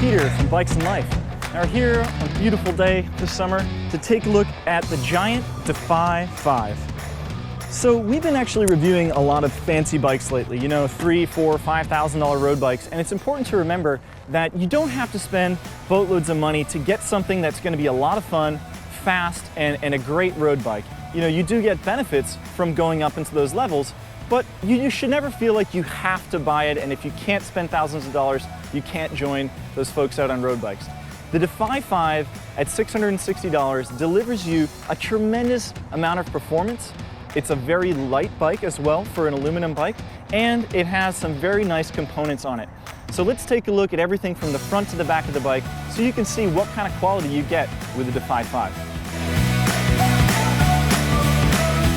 Peter from Bikes and Life. And we're here on a beautiful day this summer to take a look at the Giant Defy 5. So we've been actually reviewing a lot of fancy bikes lately, you know, $3,000, $4,000, $5,000 road bikes, and it's important to remember that you don't have to spend boatloads of money to get something that's going to be a lot of fun, fast, and a great road bike. You know, you do get benefits from going up into those levels, but you should never feel like you have to buy it, and if you can't spend thousands of dollars, you can't join those folks out on road bikes. The Defy 5 at $660 delivers you a tremendous amount of performance. It's a very light bike as well for an aluminum bike, and it has some very nice components on it. So let's take a look at everything from the front to the back of the bike so you can see what kind of quality you get with the Defy 5.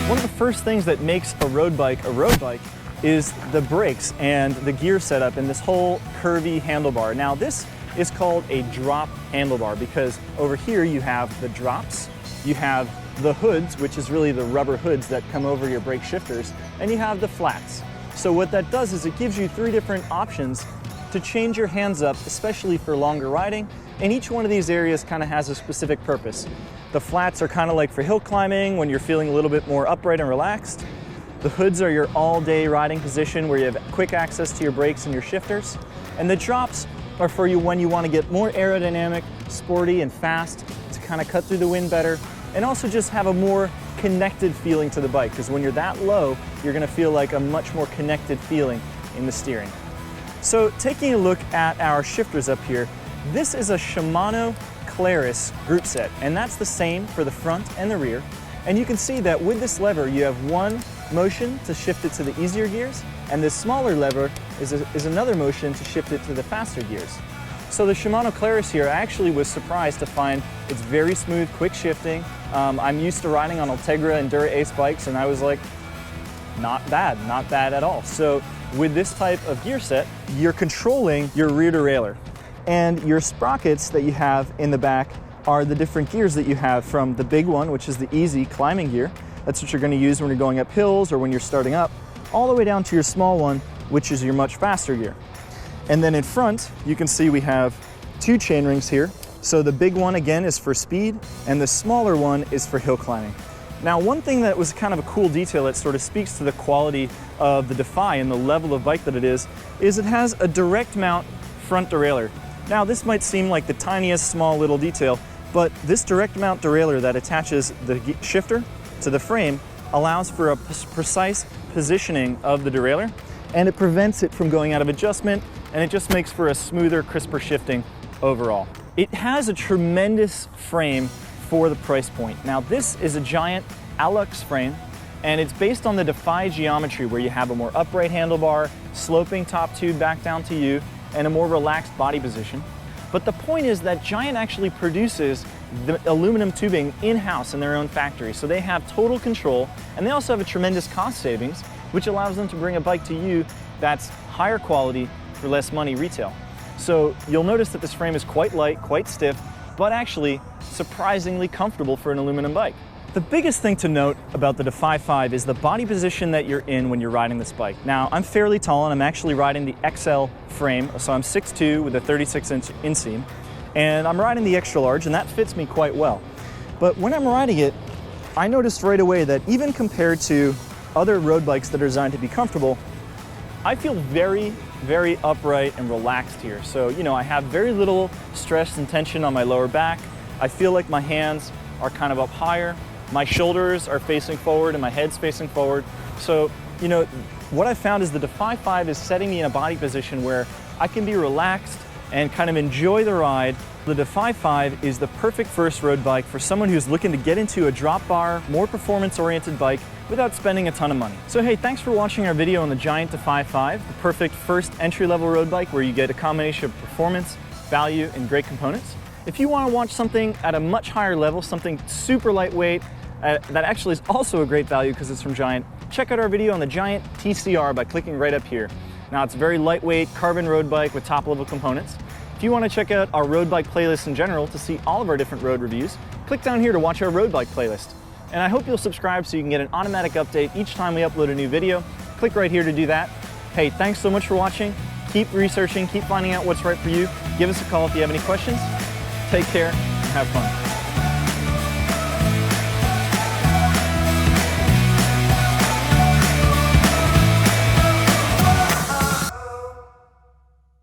One of the first things that makes a road bike is the brakes and the gear setup and this whole curvy handlebar. Now this is called a drop handlebar because over here you have the drops, you have the hoods, which is really the rubber hoods that come over your brake shifters, and you have the flats. So what that does is it gives you three different options to change your hands up, especially for longer riding, and each one of these areas kind of has a specific purpose. The flats are kind of like for hill climbing when you're feeling a little bit more upright and relaxed. The hoods are your all-day riding position where you have quick access to your brakes and your shifters. And the drops are for you when you want to get more aerodynamic, sporty, and fast to kind of cut through the wind better, and also just have a more connected feeling to the bike, because when you're that low, you're going to feel like a much more connected feeling in the steering. So taking a look at our shifters up here, this is a Shimano Claris group set, and that's the same for the front and the rear. And you can see that with this lever, you have one motion to shift it to the easier gears, and this smaller lever is another motion to shift it to the faster gears. So the Shimano Claris here, I actually was surprised to find it's very smooth, quick shifting. I'm used to riding on Ultegra Endura Ace bikes, and I was like, not bad at all. So with this type of gear set, you're controlling your rear derailleur. And your sprockets that you have in the back are the different gears that you have, from the big one, which is the easy climbing gear. That's what you're going to use when you're going up hills or when you're starting up, all the way down to your small one, which is your much faster gear. And then in front, you can see we have two chain rings here. So the big one, again, is for speed, and the smaller one is for hill climbing. Now, one thing that was kind of a cool detail that sort of speaks to the quality of the Defy and the level of bike that it is it has a direct mount front derailleur. Now, this might seem like the tiniest small little detail, but this direct mount derailleur that attaches the shifter to the frame allows for a precise positioning of the derailleur, and it prevents it from going out of adjustment, and it just makes for a smoother, crisper shifting overall. It has a tremendous frame for the price point. Now, this is a Giant Alux frame, and it's based on the Defy geometry where you have a more upright handlebar, sloping top tube back down to you, and a more relaxed body position. But the point is that Giant actually produces the aluminum tubing in-house in their own factory, so they have total control, and they also have a tremendous cost savings, which allows them to bring a bike to you that's higher quality for less money retail. So you'll notice that this frame is quite light, quite stiff, but actually surprisingly comfortable for an aluminum bike. The biggest thing to note about the Defy 5 is the body position that you're in when you're riding this bike. Now, I'm fairly tall and I'm actually riding the XL frame, so I'm 6'2" with a 36-inch inseam, and I'm riding the extra large, and that fits me quite well. But when I'm riding it, I noticed right away that even compared to other road bikes that are designed to be comfortable, I feel very, very upright and relaxed here. So, you know, I have very little stress and tension on my lower back. I feel like my hands are kind of up higher. My shoulders are facing forward and my head's facing forward. So, you know, what I found is the Defy 5 is setting me in a body position where I can be relaxed and kind of enjoy the ride. The Defy 5 is the perfect first road bike for someone who's looking to get into a drop bar, more performance-oriented bike without spending a ton of money. So hey, thanks for watching our video on the Giant Defy 5, the perfect first entry-level road bike where you get a combination of performance, value, and great components. If you want to watch something at a much higher level, something super lightweight, that actually is also a great value because it's from Giant, check out our video on the Giant TCR by clicking right up here. Now, it's a very lightweight carbon road bike with top-level components. If you want to check out our road bike playlist in general to see all of our different road reviews, click down here to watch our road bike playlist. And I hope you'll subscribe so you can get an automatic update each time we upload a new video. Click right here to do that. Hey, thanks so much for watching. Keep researching, keep finding out what's right for you. Give us a call if you have any questions. Take care and have fun.